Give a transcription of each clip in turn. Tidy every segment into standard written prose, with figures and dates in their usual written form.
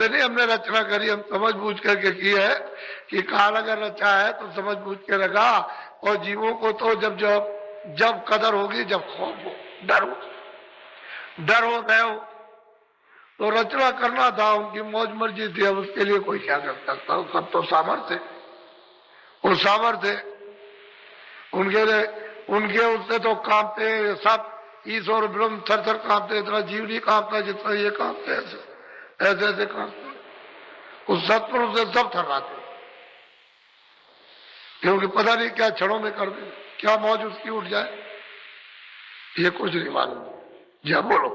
नहीं हमने रचना करी, हम समझ बूझ करके की है कि काल अगर रचा है तो समझ बूझ के रखा। और जीवों को तो जब जब जब कदर होगी, जब खौफ हो, डर हो गए हो, तो रचना करना था। उनकी मौज मर्जी थी, अब उसके लिए कोई क्या कर सकता हो। सब तो सामर्थ्य, वो सामर्थ्य उनके लिए, उनके उससे तो कांपते सब ईश्वर ब्रह्म थर थर कांपते। इतना जीव नहीं कांपता जितना ये कांपते। ऐसे ऐसे कांपते उस सत्पुरुष से सब थर्राते, क्योंकि पता नहीं क्या क्षणों में कर दे, क्या मौज उसकी उठ जाए, ये कुछ नहीं मालूम। जा बोलो।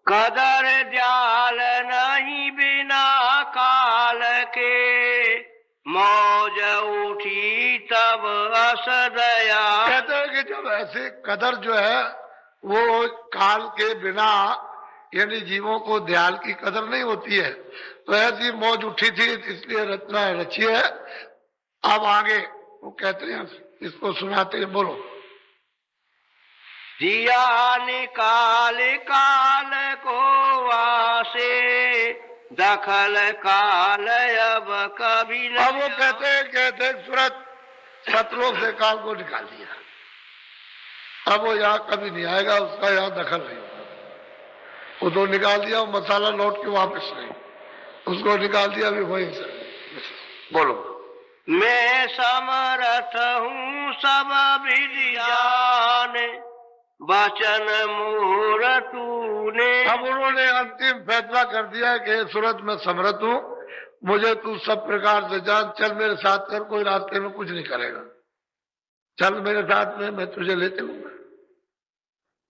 कदर जाल नहीं बिना काल के, मौज उठी तब असदया। कहते हैं कि जब ऐसे कदर जो है वो काल के बिना, यानी जीवों को दयाल की कदर नहीं होती है, तो ऐसी मौज उठी थी, इसलिए रचना रची है। अब आगे वो कहते हैं, इसको सुनाते हैं, बोलो। दिया निकाल काल को वासे, दखल काल अब कभी नहीं। अब वो कहते हैं सूरत सतलोक से काल को निकाल दिया, अब वो यहाँ कभी नहीं आएगा, उसका यहाँ दखल नहीं होगा। वो तो निकाल दिया, वो मसाला लौट के वापस नहीं, उसको निकाल दिया भी वहीं से। बोलो। मैं समर्थ हूँ सब विधि जाने, वचन मोर तूने। अब उन्होंने अंतिम फैसला कर दिया कि सूरत में समर्थ हूँ, मुझे तू सब प्रकार से जान, चल मेरे साथ कर, कोई रास्ते में कुछ नहीं करेगा, चल मेरे साथ में, मैं तुझे ले चलूंगा।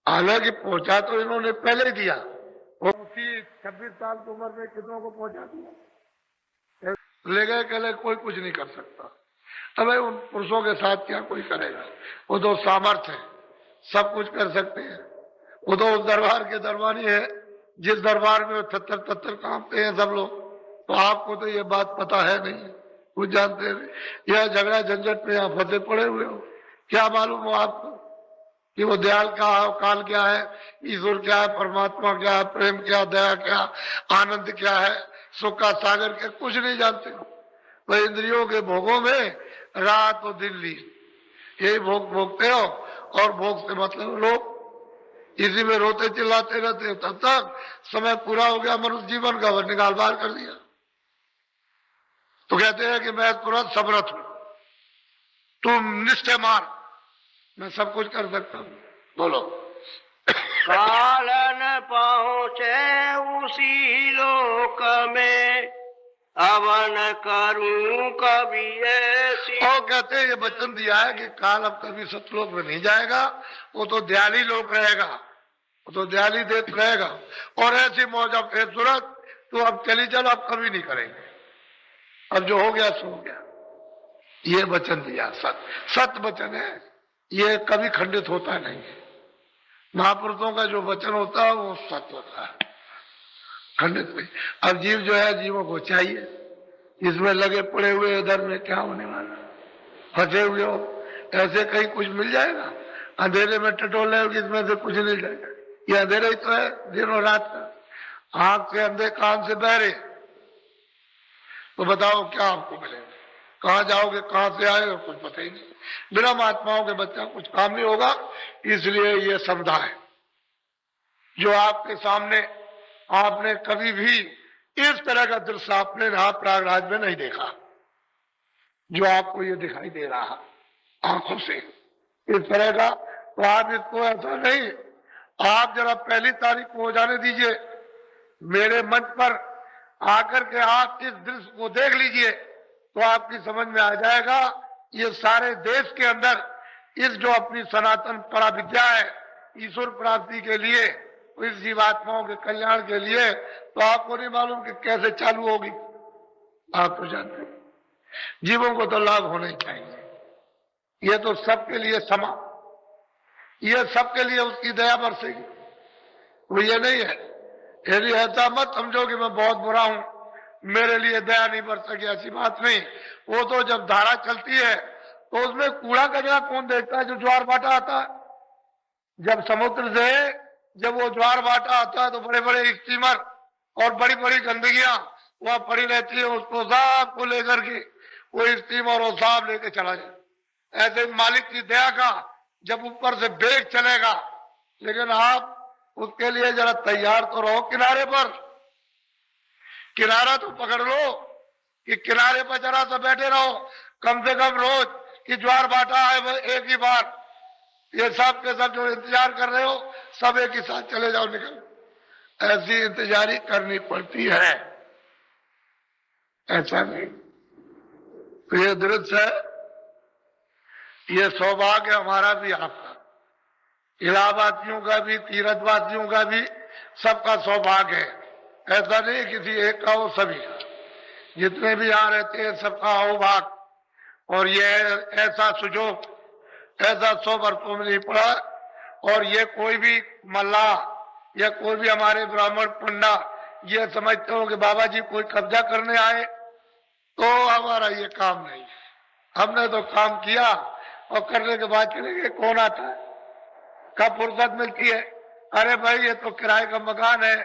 हालांकि पहुंचा तो इन्होंने पहले ही दिया, वो उसी 26 साल की उम्र में कितनों को पहुंचा दिया, ले गए, कहले कोई कुछ नहीं कर सकता। अब उन पुरुषों के साथ क्या कोई करेगा, वो तो सामर्थ्य है, सब कुछ कर सकते हैं। वो तो उस दरबार के दरबारी है, जिस दरबार में थत्तर थत्तर कांपते हैं सब लोग। तो आपको तो ये बात पता है नहीं, कुछ जानते नहीं, यह झगड़ा झंझट में यहाँ फंसे पड़े हुए हो। क्या मालूम हो आपको कि वो दयाल क्या है, काल क्या है, ईश्वर क्या है, परमात्मा क्या है, प्रेम क्या, दया क्या, आनंद क्या है, सुख का सागर क्या, कुछ नहीं जानते हो। तो इंद्रियों के भोगों में रात और दिन ली, यही भोग भोगते हो, और भोग से मतलब लोग इसी में रोते चिल्लाते रहते हो, तब तक समय पूरा हो गया मनुष्य जीवन का, निकाल बाहर कर दिया। तो कहते हैं कि मैं तुरंत समर्थ हूं, तुम निश्चय मार, मैं सब कुछ कर सकता हूं। बोलो। कालन पहुँचे उसी लोक में, अवन करूं कभी ऐसी। और कहते हैं ये वचन दिया है कि काल अब कभी सतलोक में नहीं जाएगा, वो तो दयाली लोक रहेगा, वो तो दयाली देख रहेगा। और ऐसी मौज अब सूरत तो अब चली चलो, अब कभी नहीं करेंगे, अब जो हो गया सो हो गया। ये वचन दिया, सत्य वचन है, ये कभी खंडित होता नहीं है। महापुरुषों का जो वचन होता है वो सत्य होता है, खंडित नहीं। अब जीव जो है, जीवों को चाहिए, इसमें लगे पड़े हुए इधर में क्या होने वाला, फंसे हुए हो, ऐसे कहीं कुछ मिल जाएगा, अंधेरे में टटोल रहे हो कि इसमें से कुछ मिल जाएगा। ये अंधेरा ही तो है दिन और रात का, आंख से अंधे कान से बहरे, तो बताओ क्या आपको मिलेगा, कहाँ जाओगे, कहाँ से आए, कुछ पता ही नहीं। बिना महात्माओं के बच्चा कुछ काम नहीं होगा। इसलिए ये समझा है जो आपके सामने, आपने कभी भी इस तरह का दृश्य आपने यहाँ प्रयागराज में नहीं देखा, जो आपको ये दिखाई दे रहा आंखों से इस तरह का। तो आप इसको ऐसा नहीं, आप जरा पहली तारीख को हो जाने दीजिए, मेरे मंच पर आकर के आप इस दृश्य को देख लीजिए, तो आपकी समझ में आ जाएगा ये सारे देश के अंदर इस जो अपनी सनातन पराविद्या है ईश्वर प्राप्ति के लिए, इस जीवात्माओं के कल्याण के लिए, तो आपको नहीं मालूम कि कैसे चालू होगी। आप तो जानते हैं जीवों को तो लाभ होना ही चाहिए, ये तो सबके लिए समा, ये सबके लिए उसकी दया बरसेगी। वो ये नहीं है, यदि ऐसा मत समझो कि मैं बहुत बुरा हूं, मेरे लिए दया नहीं बरसेगी, ऐसी बात नहीं। वो तो जब धारा चलती है तो उसमें कूड़ा कचरा कौन देखता है, जो ज्वार भाटा आता है, जब समुद्र से जब वो ज्वार भाटा आता है तो बड़े बड़े स्टीमर और बड़ी बड़ी गंदगियां वहां पड़ी रहती है, उसको सबको लेकर के वो स्टीम और वो साहब लेके चला जाए। ऐसे मालिक की दया का जब ऊपर से बेग चलेगा, लेकिन आप उसके लिए जरा तैयार तो रहो। किनारे पर किनारा तो पकड़ लो कि किनारे पर जरा तो बैठे रहो, कम से कम रोज की ज्वार बाटा है वो एक ही बार। ये सब के सब जो इंतजार कर रहे हो सब एक ही साथ चले जाओ, निकल। ऐसी इंतजारी करनी पड़ती है, ऐसा नहीं। तो ये दृश्य है, ये सौभाग्य हमारा भी आपका, इलाहाबादियों का भी, तीर्थवासियों का भी, सबका सौभाग्य है। ऐसा नहीं किसी एक का हो, सभी का, जितने भी यहाँ रहते हैं सबका अहोभाग। और ये ऐसा सुजोग ऐसा 100 वर्षों में नहीं पड़ा। और ये कोई भी मल्लाह या कोई भी हमारे ब्राह्मण पंडा ये समझते हो कि बाबा जी कोई कब्जा करने आए, तो हमारा ये काम नहीं है। हमने तो काम किया और करने के बाद चले गए। कौन आता है, कब फुर्सत मिलती है? अरे भाई ये तो किराए का मकान है,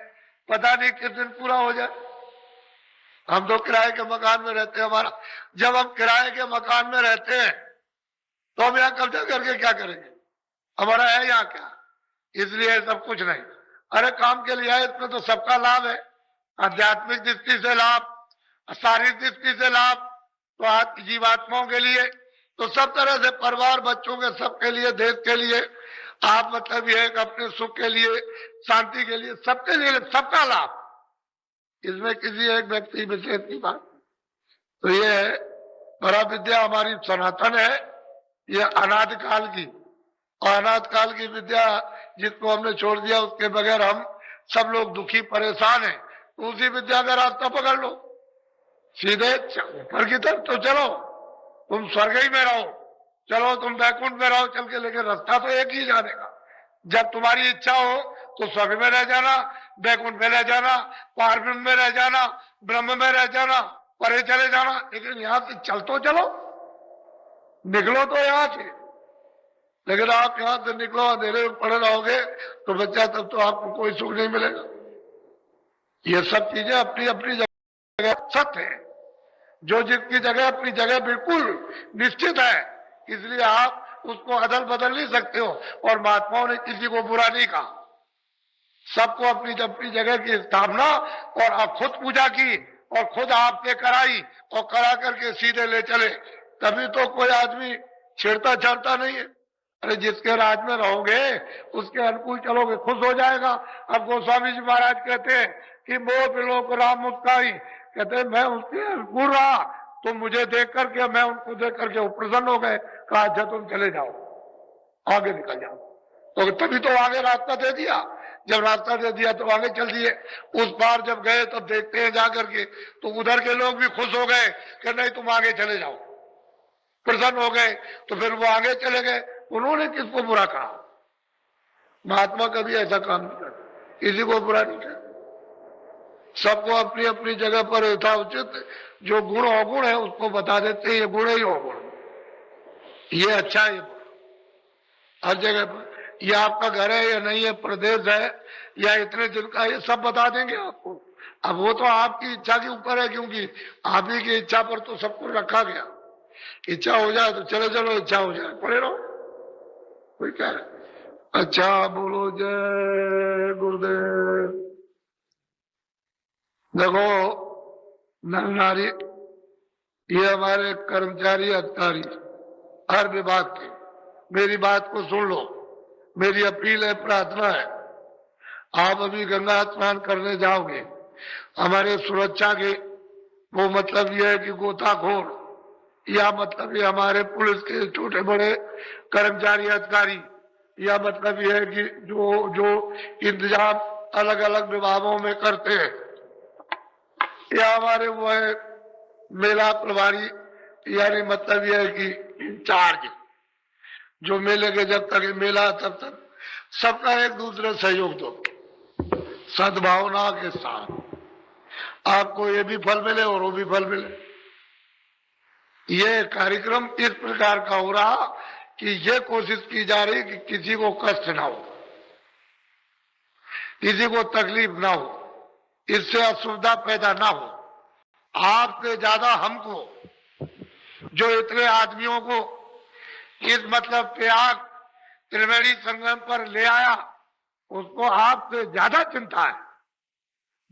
पता नहीं किस दिन पूरा हो जाए। हम तो किराए के मकान में रहते हैं। हमारा जब हम किराए के मकान में रहते हैं तो हम यहाँ कब्जा करके क्या करेंगे? हमारा है यहाँ क्या? इसलिए सब कुछ नहीं। अरे काम के लिए है, इसमें तो सबका लाभ है। आध्यात्मिक दृष्टि से लाभ, शारीरिक दृष्टि से लाभ, तो जीवात्माओं के लिए तो सब तरह से, परिवार, बच्चों के, सबके लिए, देश के लिए, आप मतलब ये है अपने सुख के लिए, शांति के लिए, सबके लिए, सबका लाभ। इसमें किसी एक व्यक्ति विशेष की बात। तो ये परा विद्या हमारी सनातन है, ये अनादि काल की, और अनादि काल की विद्या जिसको हमने छोड़ दिया उसके बगैर हम सब लोग दुखी परेशान हैं। तो उसी विद्या का रास्ता पकड़ लो, सीधे ऊपर की तरफ तो चलो, तुम स्वर्ग ही में रहो, चलो तुम बैकुंठ में रहो चल के, लेकिन रास्ता तो एक ही जाने का। जब तुम्हारी इच्छा हो तो स्वर्ग में रह जाना, बैकुंठ में रह जाना, पारब्रह्म में रह जाना, ब्रह्म में रह जाना, परे चले जाना, लेकिन यहां से चल तो चलो, निकलो तो यहां से। लेकिन आप यहां से निकलो अंधेरे में पड़े रहोगे तो बच्चा, तब तो आपको कोई सुख नहीं मिलेगा। ये सब चीजें अपनी अपनी जगह सत्य है, जो जिसकी जगह अपनी जगह बिल्कुल निश्चित है, इसलिए आप उसको अदल बदल नहीं सकते हो। और महात्माओं ने किसी को बुरा नहीं कहा, सबको अपनी अपनी जगह की स्थापना और खुद पूजा की और खुद आपने कराई और करा करके सीधे ले चले, तभी तो कोई आदमी छेड़ता छाड़ता नहीं है। अरे जिसके राज में रहोगे उसके अनुकूल चलोगे, खुश हो जाएगा। अब गोस्वामी जी महाराज कहते हैं कि मोह बिलो को राम मुस्काई, कहते हैं मैं उसके अनुकूल रहा तो मुझे देख करके, मैं उनको देख करके वो प्रसन्न हो गए। कहा अच्छा तुम चले जाओ, आगे निकल जाओ। तो तभी तो आगे रास्ता दे दिया, जब रास्ता दे दिया तो आगे चल दिए। उस बार जब गए तब देखते हैं जाकर के, तो उधर के लोग भी खुश हो गए कि नहीं तुम आगे चले जाओ, प्रसन्न हो गए, तो फिर वो आगे चले गए। उन्होंने किसको बुरा कहा? महात्मा कभी ऐसा काम नहीं करता, किसी को बुरा नहीं करता, सबको अपनी अपनी जगह पर यथाउचित जो गुण अवगुण है उसको बता देते हैं, ये गुण है, ये अवगुण, ये अच्छा है, ये हर जगह पर। ये आपका घर है या नहीं है, प्रदेश है या इतने दिन का, ये सब बता देंगे आपको। अब वो तो आपकी इच्छा के ऊपर है, क्योंकि आप ही की इच्छा पर तो सब कुछ रखा गया। इच्छा हो जाए तो चले चलो, इच्छा हो जाए पड़े रहो, कोई क्या है। अच्छा बोलो जय गुरुदेव। देखो नर नारी, ये हमारे कर्मचारी अधिकारी हर विभाग के, मेरी बात को सुन लो, मेरी अपील है, प्रार्थना है। आप अभी गंगा स्नान करने जाओगे, हमारे सुरक्षा के वो मतलब ये है कि गोताखोर या मतलब ये हमारे पुलिस के छोटे बड़े कर्मचारी अधिकारी, या मतलब ये है कि जो इंतजाम अलग अलग विभागों में करते हैं, या हमारे वो है मेला प्रभारी, यानी मतलब यह है कि इंचार्ज, जो मेले के जब तक मेला तब तक सबका एक दूसरे सहयोग दो, सद्भावना के साथ, आपको ये भी फल मिले और वो भी फल मिले। ये कार्यक्रम इस प्रकार का हो रहा कि ये कोशिश की जा रही कि किसी को कष्ट ना हो, किसी को तकलीफ ना हो, इससे असुविधा पैदा ना हो, आपसे ज्यादा हमको, जो इतने आदमियों को इस मतलब त्याग त्रिवेणी संगम पर ले आया, उसको आपसे ज्यादा चिंता है,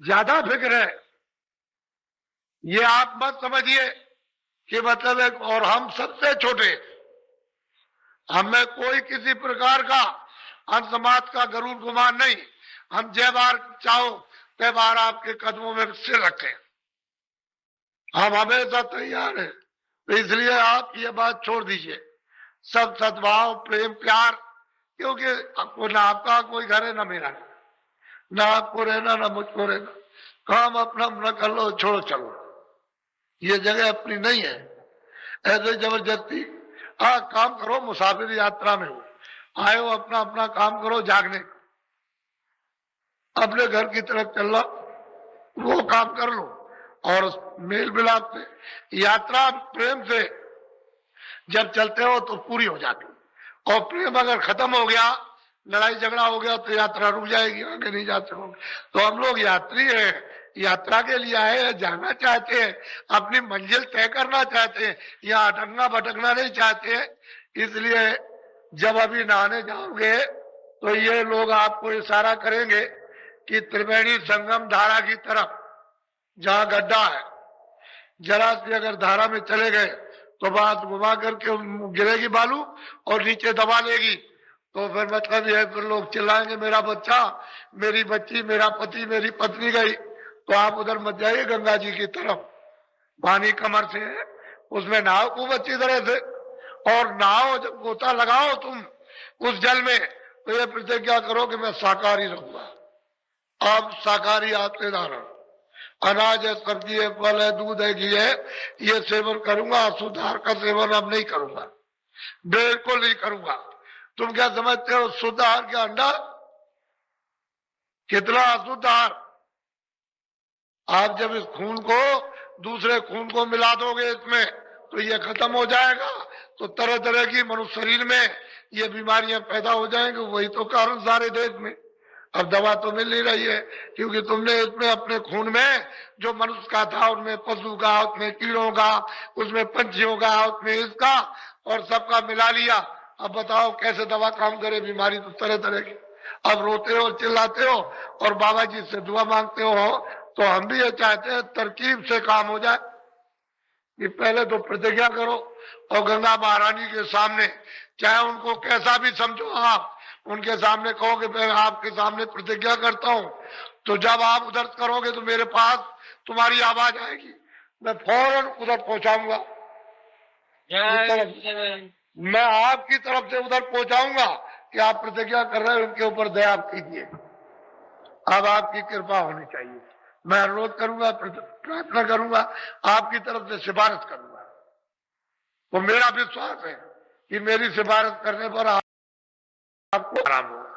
ज्यादा फिक्र है। ये आप मत समझिए कि मतलब एक, और हम सबसे छोटे, हमें कोई किसी प्रकार का हम समाज का गरूर गुमान नहीं। हम जय बार चाहो तय बार आपके कदमों में सिर रखें, हम हमेशा तैयार हैं। तो इसलिए आप ये बात छोड़ दीजिए, सब सद्भाव प्रेम प्यार, क्योंकि आपको ना आपका कोई घर है ना मेरा, ना आपको रहना ना मुझको रहना, काम अपना अपना कर लो, छोड़ो चलो, ये जगह अपनी नहीं है। ऐसे जबरदस्ती काम करो, मुसाफिर यात्रा में हो, आए हो अपना अपना काम करो, जागने अपने घर की तरफ चल लो, वो काम कर लो, और मेल मिलाप से यात्रा प्रेम से जब चलते हो तो पूरी हो जाती, और प्रेम अगर खत्म हो गया, लड़ाई झगड़ा हो गया, तो यात्रा रुक जाएगी, आगे नहीं जा सकोगे। तो हम लोग यात्री हैं, यात्रा के लिए आए हैं, जाना चाहते हैं, अपनी मंजिल तय करना चाहते हैं, यहाँ अटकना भटकना नहीं चाहते हैं। इसलिए जब अभी नहाने जाओगे तो ये लोग आपको इशारा करेंगे कि त्रिवेणी संगम धारा की तरफ, जहां गड्ढा है, जरा से अगर धारा में चले गए तो बात घुमा करके गिरेगी बालू और नीचे दबा लेगी, तो फिर मतलब यह फिर लोग चिल्लाएंगे मेरा बच्चा, मेरी बच्ची, मेरा पति, मेरी पत्नी गई। तो आप उधर मत जाइए, गंगा जी की तरफ, पानी कमर से है, उसमें नहाओ खूब अच्छी तरह से, और नहाओ, जब गोता लगाओ तुम उस जल में, तो ये प्रतिज्ञा करो कि मैं शाकाहारी रहूंगा। अब शाकाहारी आपसे धारण, अनाज है, सब्जी है, फल है, दूध है, घी है, ये सेवन करूंगा, अशुद्ध आहार का सेवन अब नहीं करूंगा, बिल्कुल नहीं करूंगा। तुम क्या समझते हो शुद्ध आहार क्या अंडा? कितना अशुद्ध आहार। आप जब इस खून को दूसरे खून को मिला दोगे इसमें, तो ये खत्म हो जाएगा, तो तरह तरह की मनुष्य शरीर में ये बीमारियां पैदा हो जाएंगी। वही तो कारण सारे देश में अब दवा तो मिल नहीं रही है, क्योंकि तुमने इसमें अपने खून में जो मनुष्य का था, उनमें पशु का, उसमें कीड़ों का, उसमें पंछियों का, उसमें इसका, और सबका मिला लिया। अब बताओ कैसे दवा काम करे? बीमारी तो तरह तरह की। अब रोते हो, चिल्लाते हो, और बाबा जी से दुआ मांगते हो। तो हम भी ये चाहते हैं तरकीब से काम हो जाए, कि पहले तो प्रतिज्ञा करो, और गंगा महारानी के सामने, चाहे उनको कैसा भी समझो, आप उनके सामने कहो कि मैं आपके सामने प्रतिज्ञा करता हूं, तो जब आप उधर करोगे तो मेरे पास तुम्हारी आवाज आएगी, मैं फौरन उधर पहुंचाऊंगा, मैं आपकी तरफ से उधर पहुंचाऊंगा कि आप प्रतिज्ञा कर रहे हैं, उनके ऊपर दया कीजिए। अब आपकी कृपा होनी चाहिए, मैं अनुरोध करूंगा, प्रार्थना करूंगा, आपकी तरफ से सिफारिश करूंगा। तो मेरा विश्वास है कि मेरी सिफारिश करने पर आपको आराम होगा।